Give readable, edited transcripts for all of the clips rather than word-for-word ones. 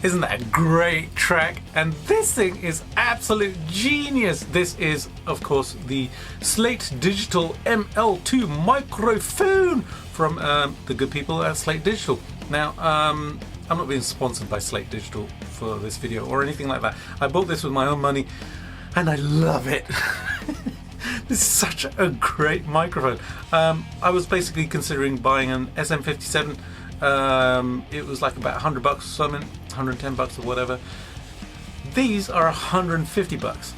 Isn't that a great track? And this thing is absolute genius. This is, of course, the Slate Digital ML2 microphone from the good people at Slate Digital. Now, I'm not being sponsored by Slate Digital for this video or anything like that. I bought this with my own money and I love it. This is such a great microphone. I was basically considering buying an SM57. It was like about $100 or something, $110 or whatever. These are $150.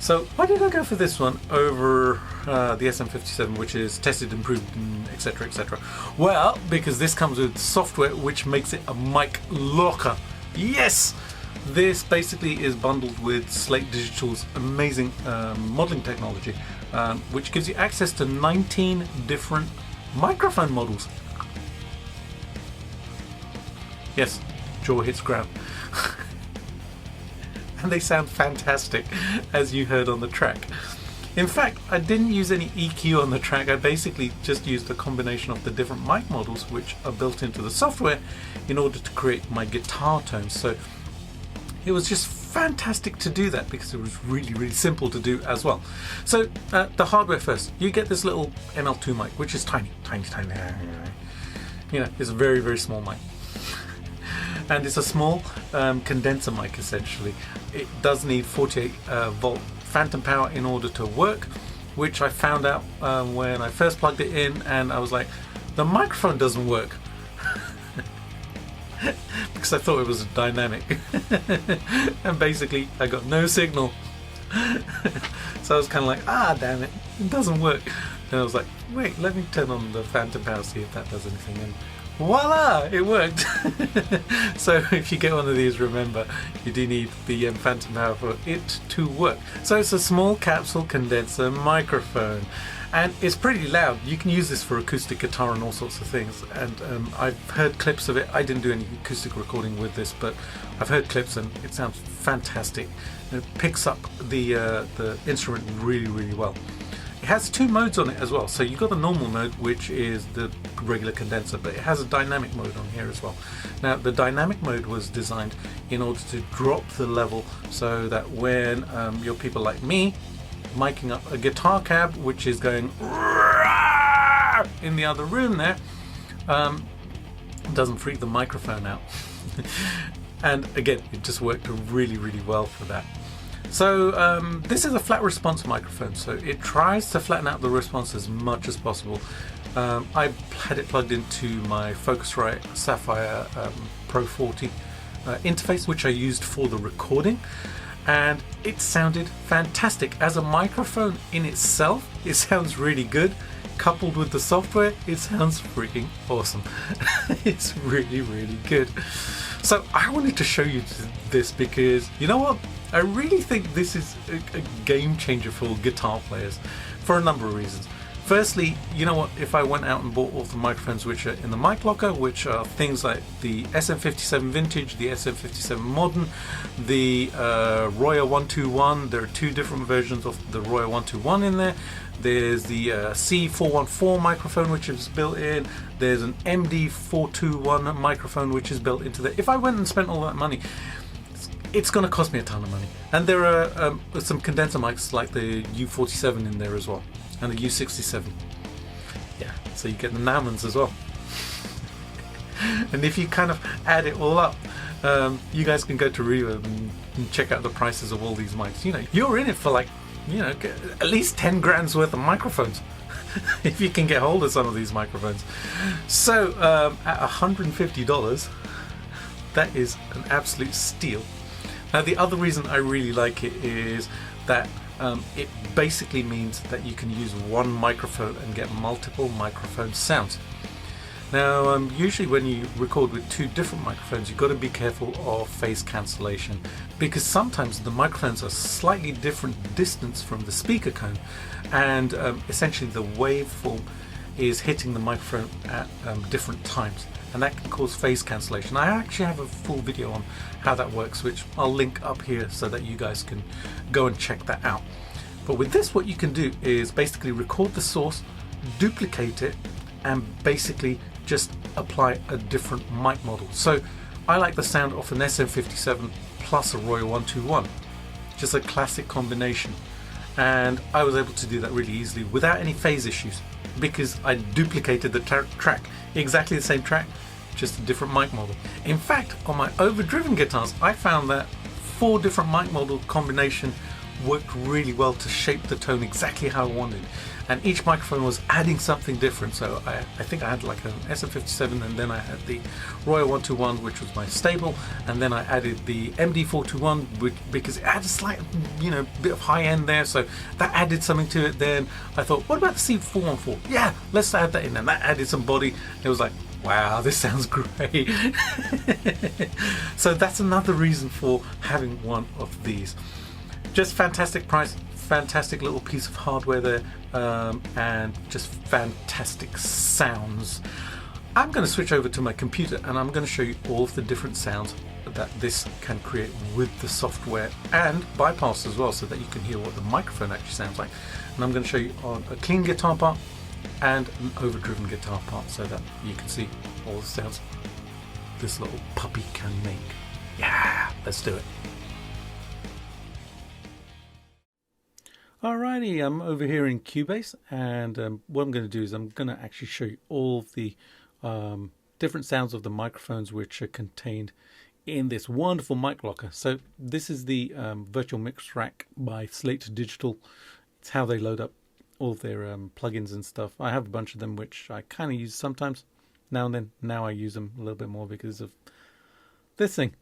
So why did I go for this one over the SM57, which is tested, improved, etc, etc? Well, because this comes with software which makes it a mic locker. Yes! This basically is bundled with Slate Digital's amazing modeling technology, which gives you access to 19 different microphone models. Yes, jaw hits ground. And they sound fantastic, as you heard on the track. In fact, I didn't use any EQ on the track. I basically just used a combination of the different mic models which are built into the software in order to create my guitar tones. So it was just fantastic to do that because it was really, really simple to do as well. So the hardware first. You get this little ML2 mic, which is tiny, tiny, tiny. You know, it's a very, very small mic. And it's a small condenser mic essentially. It does need 48 volt phantom power in order to work, which I found out when I first plugged it in, and I was like, the microphone doesn't work. Because I thought it was dynamic. And basically I got no signal. So I was kind of like, damn it, it doesn't work. And I was like, wait, let me turn on the phantom power, see if that does anything. And voila, it worked. So if you get one of these, remember you do need the phantom power for it to work. So it's a small capsule condenser microphone, and it's pretty loud. You can use this for acoustic guitar and all sorts of things, and I've heard clips of it. I didn't do any acoustic recording with this, but I've heard clips and it sounds fantastic. It picks up the instrument really, really well. It has two modes on it as well. So you've got the normal mode, which is the regular condenser, but it has a dynamic mode on here as well. Now, the dynamic mode was designed in order to drop the level so that when you're people like me miking up a guitar cab, which is going in the other room there, doesn't freak the microphone out. And again, it just worked really, really well for that. So this is a flat response microphone, so it tries to flatten out the response as much as possible. I had it plugged into my Focusrite Sapphire Pro 40 interface, which I used for the recording, and it sounded fantastic. As a microphone in itself, it sounds really good. Coupled with the software, it sounds freaking awesome. It's really, really good. So I wanted to show you this because, you know what? I really think this is a game changer for guitar players for a number of reasons. Firstly, you know what, if I went out and bought all the microphones which are in the mic locker, which are things like the SM57 Vintage, the SM57 Modern, the Roya 121, there are two different versions of the Roya 121 in there. There's the C414 microphone which is built in, there's an MD421 microphone which is built into there. If I went and spent all that money, it's going to cost me a ton of money. And there are some condenser mics like the U47 in there as well, and the U67. Yeah, so you get the Naumans as well. And if you kind of add it all up, you guys can go to Reverb and check out the prices of all these mics. You know, you're in it for like, you know, at least 10 grand's worth of microphones. If you can get hold of some of these microphones. So at $150, that is an absolute steal. Now, the other reason I really like it is that it basically means that you can use one microphone and get multiple microphone sounds. Now, usually when you record with two different microphones, you've got to be careful of phase cancellation, because sometimes the microphones are slightly different distance from the speaker cone, and essentially the waveform is hitting the microphone at different times, and that can cause phase cancellation. I actually have a full video on how that works, which I'll link up here so that you guys can go and check that out. But with this, what you can do is basically record the source, duplicate it, and basically just apply a different mic model. So I like the sound of an SM57 plus a Royal 121, just a classic combination. And I was able to do that really easily without any phase issues because I duplicated the track, exactly the same track, just a different mic model. In fact, on my Overdriven guitars, I found that 4 different mic model combination worked really well to shape the tone exactly how I wanted. And each microphone was adding something different. So I think I had like an SM57, and then I had the Royal 121, which was my stable, and then I added the MD421, because it had a slight, bit of high end there, so that added something to it. Then I thought, what about the C414? Yeah, let's add that in, and that added some body. It was like, wow, this sounds great. So that's another reason for having one of these. Just fantastic price, fantastic little piece of hardware there, and just fantastic sounds. I'm going to switch over to my computer and I'm going to show you all of the different sounds that this can create with the software and bypass as well, so that you can hear what the microphone actually sounds like. And I'm going to show you on a clean guitar part and an overdriven guitar part, so that you can see all the sounds this little puppy can make. Yeah, let's do it. Alrighty, I'm over here in Cubase, and what I'm going to do is I'm going to actually show you all of the different sounds of the microphones which are contained in this wonderful mic locker. So this is the virtual mix rack by Slate Digital. It's how they load up all of their plugins and stuff. I have a bunch of them which I kind of use sometimes, now and then. Now I use them a little bit more because of this thing.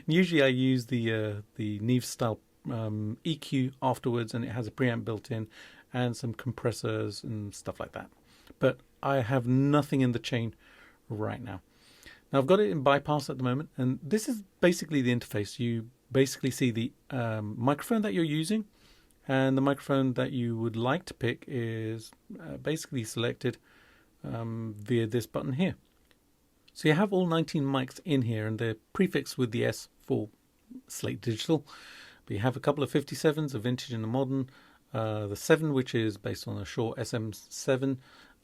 Usually I use the Neve style EQ afterwards, and it has a preamp built in and some compressors and stuff like that. But I have nothing in the chain right now. Now I've got it in bypass at the moment, and this is basically the interface. You basically see the microphone that you're using, and the microphone that you would like to pick is basically selected via this button here. So you have all 19 mics in here, and they're prefixed with the S for Slate Digital. But you have a couple of 57s, a vintage and a modern, the 7, which is based on a Shure SM7,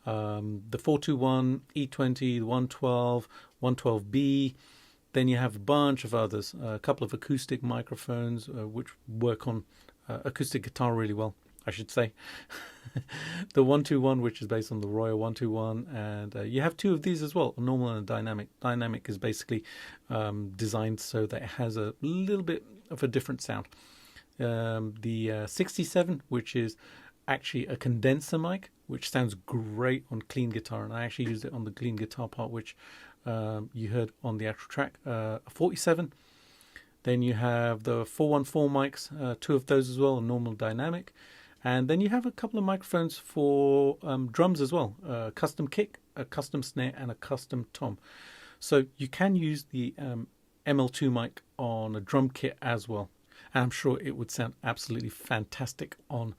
the 421, E20, the 112, 112B. Then you have a bunch of others, a couple of acoustic microphones, which work on acoustic guitar really well, I should say. The 121, which is based on the Royal 121, and you have 2 of these as well, a normal and a dynamic. Dynamic is basically designed so that it has a little bit of a different sound. The 67, which is actually a condenser mic, which sounds great on clean guitar, and I actually used it on the clean guitar part, which you heard on the actual track. A 47. Then you have the 414 mics, 2 of those as well, a normal dynamic. And then you have a couple of microphones for drums as well, a custom kick, a custom snare, and a custom tom. So you can use the ML2 mic on a drum kit as well. And I'm sure it would sound absolutely fantastic on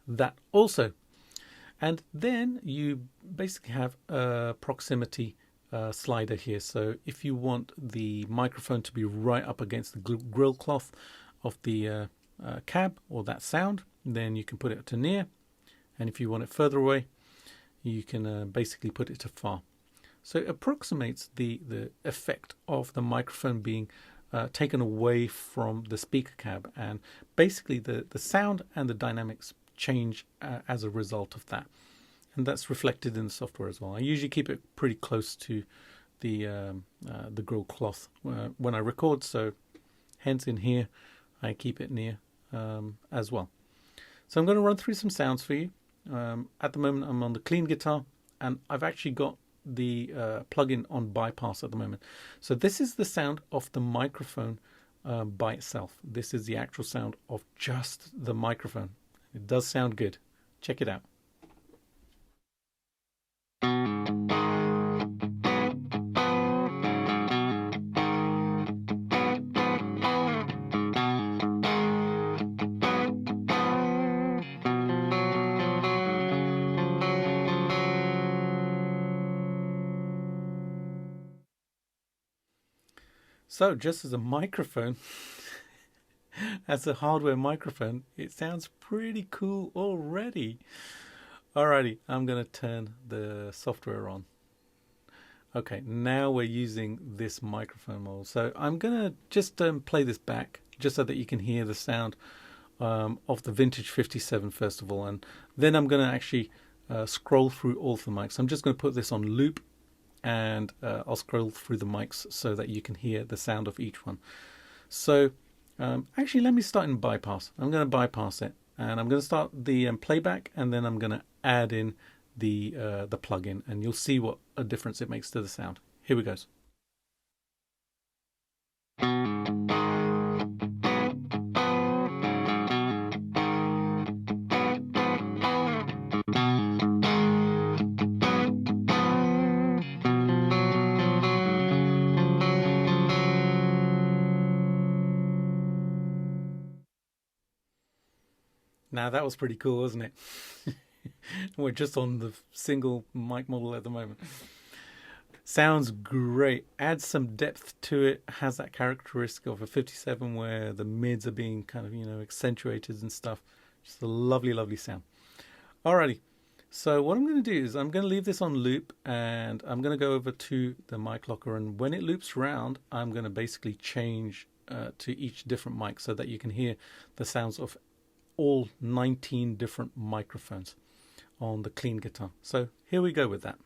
that also. And then you basically have a proximity slider here. So if you want the microphone to be right up against the grill cloth of the cab or that sound, then you can put it to near, and if you want it further away, you can basically put it to far. So it approximates the effect of the microphone being taken away from the speaker cab, and basically the sound and the dynamics change as a result of that, and that's reflected in the software as well. I usually keep it pretty close to the grill cloth when I record, so hence in here I keep it near as well. So I'm going to run through some sounds for you. At the moment I'm on the clean guitar, and I've actually got the plugin on bypass at the moment. So this is the sound of the microphone by itself. This is the actual sound of just the microphone. It does sound good. Check it out. So just as a microphone, as a hardware microphone, it sounds pretty cool already. Alrighty, I'm going to turn the software on. Okay, now we're using this microphone model. So I'm going to just play this back just so that you can hear the sound of the Vintage 57 first of all. And then I'm going to actually scroll through all the mics. I'm just going to put this on loop and I'll scroll through the mics so that you can hear the sound of each one. So actually, let me start in bypass. I'm going to bypass it. And I'm going to start the playback, and then I'm going to add in the plugin, and you'll see what a difference it makes to the sound. Here we go. Now that was pretty cool, wasn't it? We're just on the single mic model at the moment. Sounds great. Adds some depth to it. Has that characteristic of a 57 where the mids are being kind of, accentuated and stuff. Just a lovely, lovely sound. Alrighty. So what I'm going to do is I'm going to leave this on loop, and I'm going to go over to the mic locker, and when it loops around, I'm going to basically change to each different mic so that you can hear the sounds of all 19 different microphones on the clean guitar. So here we go with that.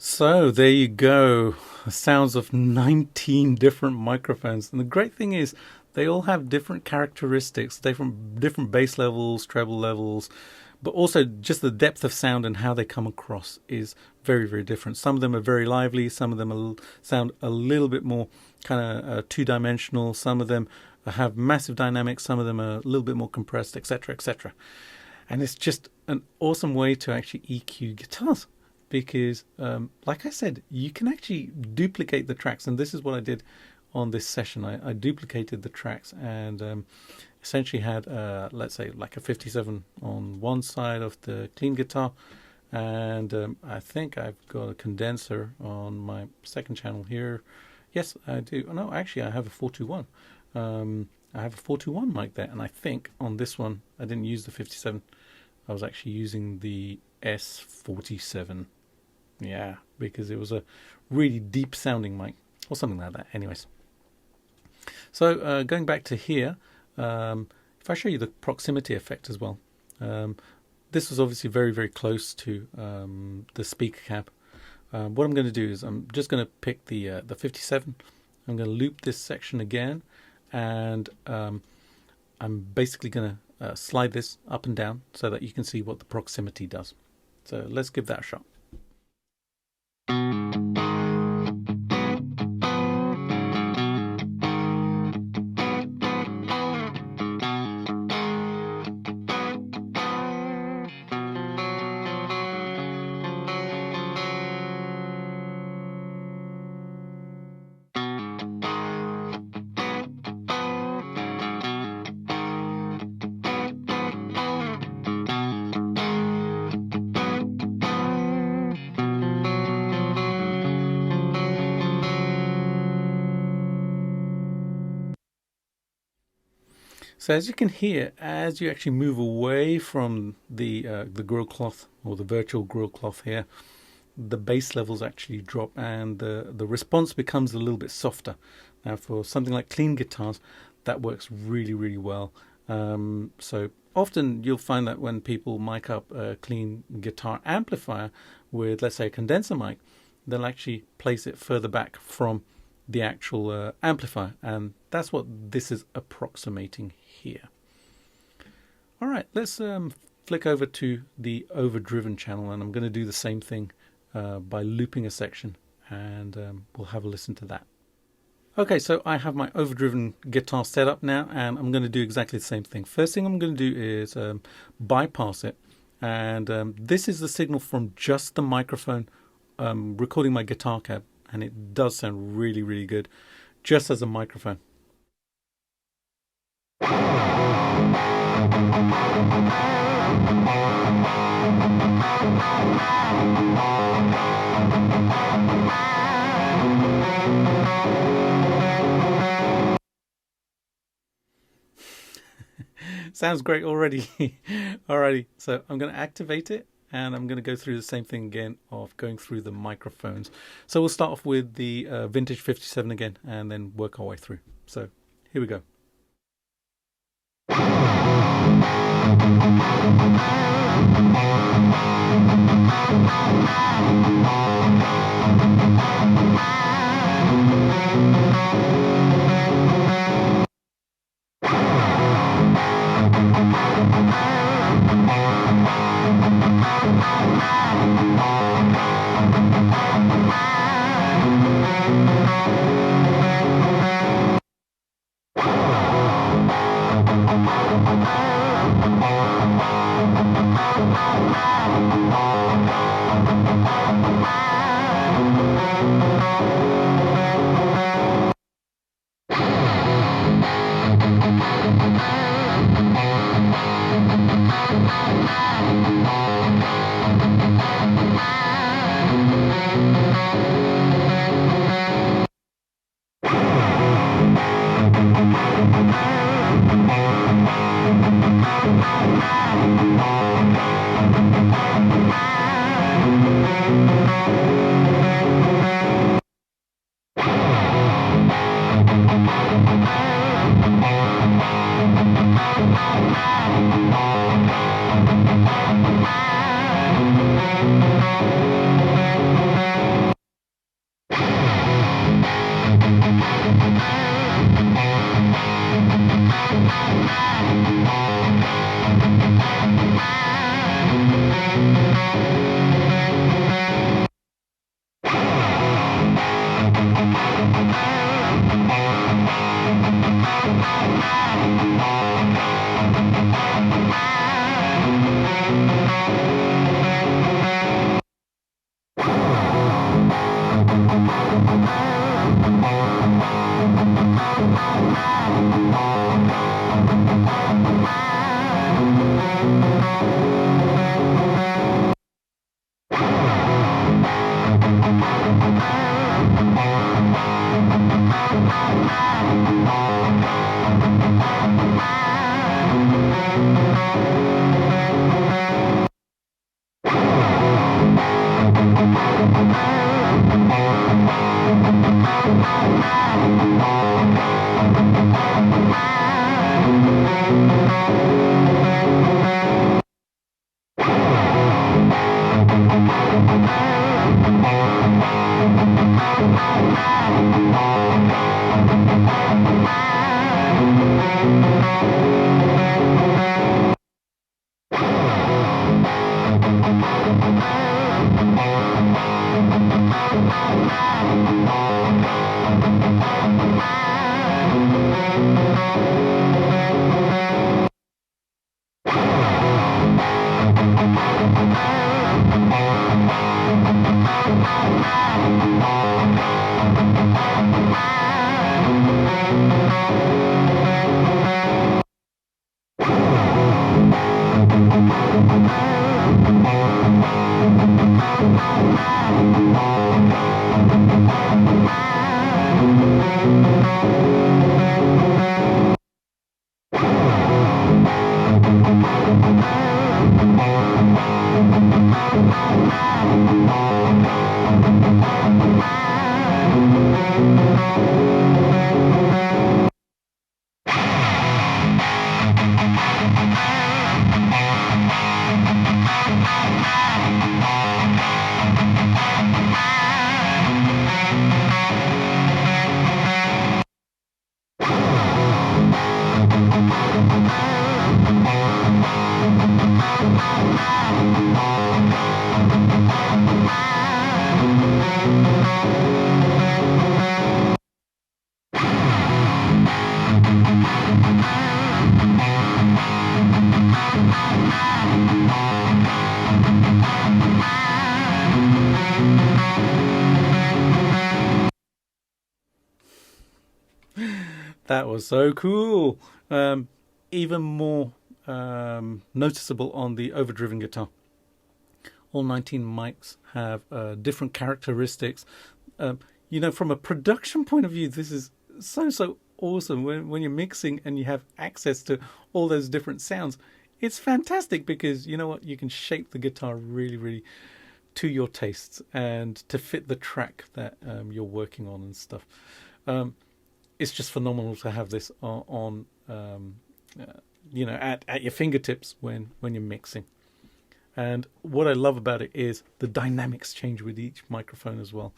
So there you go. The sounds of 19 different microphones. And the great thing is they all have different characteristics, different bass levels, treble levels, but also just the depth of sound and how they come across is very, very different. Some of them are very lively. Some of them sound a little bit more kind of two-dimensional. Some of them have massive dynamics. Some of them are a little bit more compressed, etc., etc. And it's just an awesome way to actually EQ guitars because, like I said, you can actually duplicate the tracks. And this is what I did on this session. I duplicated the tracks and essentially had, let's say, like a 57 on one side of the clean guitar. And I think I've got a condenser on my second channel here. Yes, I do. No, actually, I have a 421. I have a 421 mic there. And I think on this one, I didn't use the 57. I was actually using the S47. Yeah, because it was a really deep sounding mic or something like that. Anyways. So going back to here, if I show you the proximity effect as well, this was obviously very, very close to the speaker cap. What I'm going to do is I'm just going to pick the 57. I'm going to loop this section again, and I'm basically going to slide this up and down so that you can see what the proximity does. So let's give that a shot. So as you can hear, as you actually move away from the grill cloth or the virtual grill cloth here, the bass levels actually drop and the response becomes a little bit softer. Now for something like clean guitars, that works really, really well. So often you'll find that when people mic up a clean guitar amplifier with, let's say, a condenser mic, they'll actually place it further back from the actual amplifier, and that's what this is approximating here. All right, let's flick over to the Overdriven channel, and I'm going to do the same thing by looping a section, and we'll have a listen to that. Okay, so I have my Overdriven guitar set up now, and I'm going to do exactly the same thing. First thing I'm going to do is bypass it, and this is the signal from just the microphone recording my guitar cab, and it does sound really, really good just as a microphone. Sounds great already. Alrighty, so I'm going to activate it, and I'm going to go through the same thing again of going through the microphones. So we'll start off with the vintage 57 again, and then work our way through. So here we go. That was so cool. Even more noticeable on the Overdriven guitar. All 19 mics have different characteristics. From a production point of view, this is so awesome. When you're mixing and you have access to all those different sounds, it's fantastic because you know what? You can shape the guitar really to your tastes and to fit the track that you're working on and stuff. It's just phenomenal to have this on at your fingertips when you're mixing. And what I love about it is the dynamics change with each microphone as well.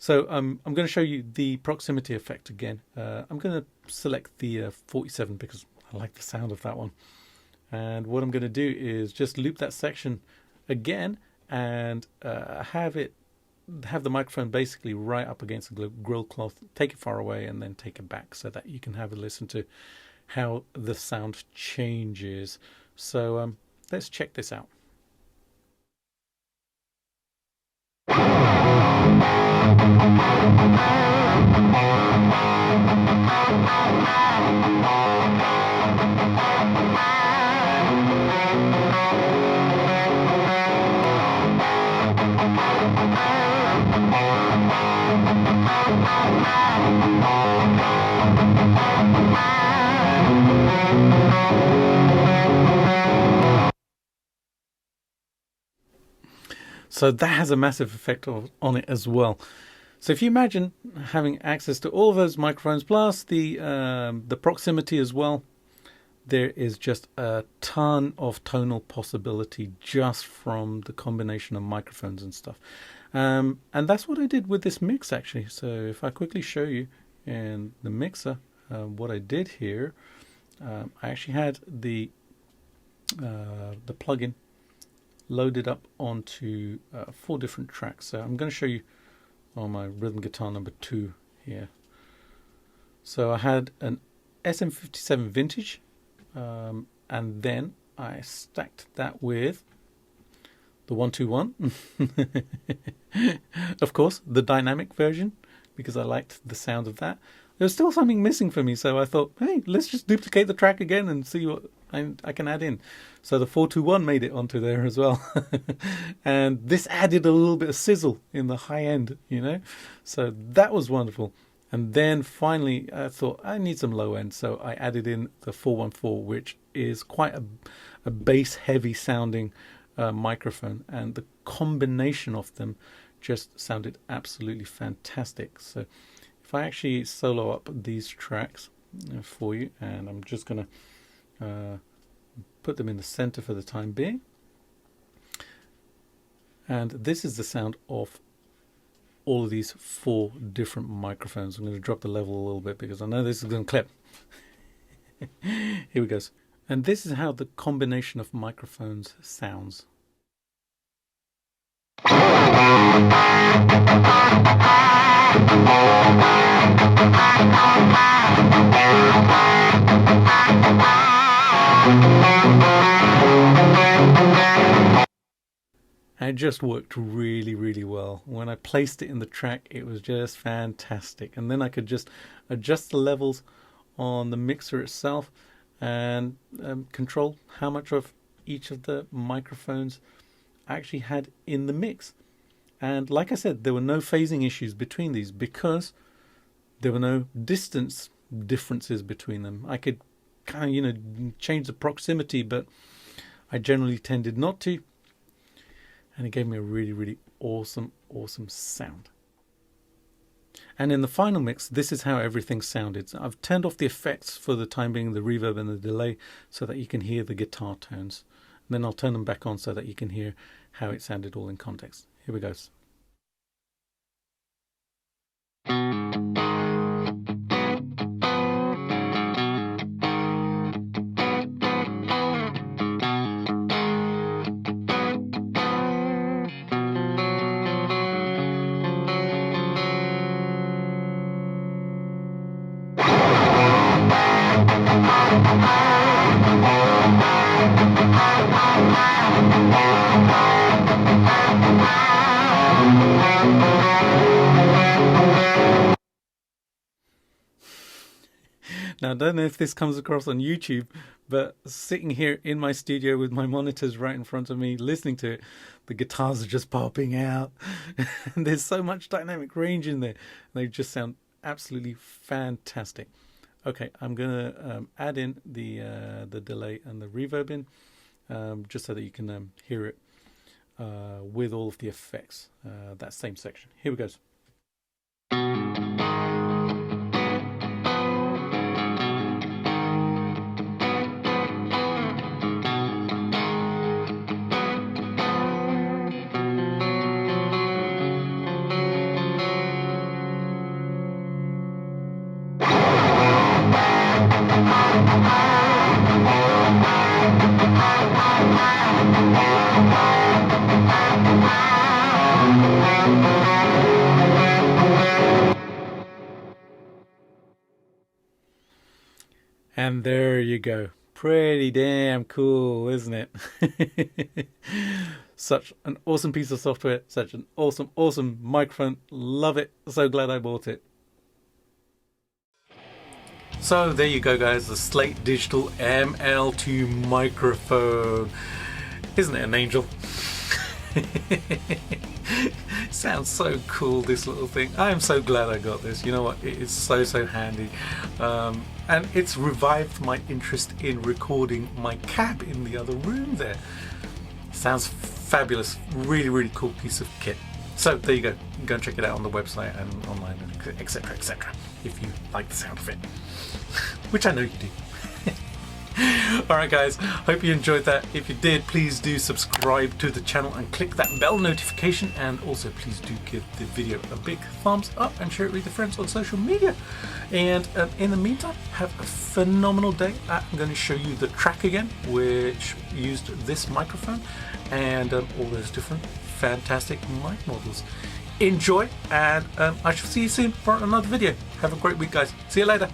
So I'm going to show you the proximity effect again. I'm going to select the 47 because I like the sound of that one. And what I'm going to do is just loop that section again and have the microphone basically right up against the grill cloth, take it far away and then take it back so that you can have a listen to how the sound changes. So let's check this out. So that has a massive effect on it as well. So if you imagine having access to all of those microphones plus the proximity as well, there is just a ton of tonal possibility just from the combination of microphones and stuff. And that's what I did with this mix actually. So if I quickly show you in the mixer what I did here, I actually had the plugin loaded up onto 4 different tracks. So I'm going to show you on my rhythm guitar number 2 here. So I had an SM57 vintage, and then I stacked that with the 121. Of course, the dynamic version, because I liked the sound of that. there was still something missing for me. So I thought, hey, let's just duplicate the track again and see what I can add in. So the 421 made it onto there as well. And this added a little bit of sizzle in the high end, you know. So that was wonderful. And then finally I thought I need some low end. So I added in the 414, which is quite a bass heavy sounding microphone. And the combination of them just sounded absolutely fantastic. So if I actually solo up these tracks for you, and I'm just going to put them in the center for the time being. And this is the sound of all of these 4 different microphones. I'm going to drop the level a little bit because I know this is going to clip. Here we go. And this is how the combination of microphones sounds. And it just worked really, really well. When I placed it in the track, it was just fantastic. And then I could just adjust the levels on the mixer itself and control how much of each of the microphones I actually had in the mix. And like I said, there were no phasing issues between these because there were no distance differences between them. I could kind of, change the proximity, but I generally tended not to. And it gave me a really, really awesome sound. And in the final mix, this is how everything sounded. So I've turned off the effects for the time being, the reverb and the delay, so that you can hear the guitar tones. And then I'll turn them back on so that you can hear how it sounded all in context. Here we go. Now, I don't know if this comes across on YouTube, but sitting here in my studio with my monitors right in front of me, listening to it, the guitars are just popping out. And there's so much dynamic range in there. They just sound absolutely fantastic. Okay, I'm going to add in the delay and the reverb in, just so that you can hear it with all of the effects, that same section. Here we go. And there you go. Pretty damn cool, isn't it? Such an awesome piece of software. Such an awesome microphone. Love it. So glad I bought it. So there you go, guys. The Slate Digital ML2 microphone. Isn't it an angel? Sounds so cool, this little thing. I am so glad I got this. You know what, it is so handy, and it's revived my interest in recording my cab in the other room there. Sounds fabulous. Really cool piece of kit. So there you go. Go and check it out on the website and online, etc, if you like the sound of it, which I know you do. Alright guys, hope you enjoyed that. If you did, please do subscribe to the channel and click that bell notification, and also please do give the video a big thumbs up and share it with your friends on social media. And in the meantime, have a phenomenal day. I'm going to show you the track again, which used this microphone and all those different fantastic mic models. Enjoy, and I shall see you soon for another video. Have a great week, guys. See you later.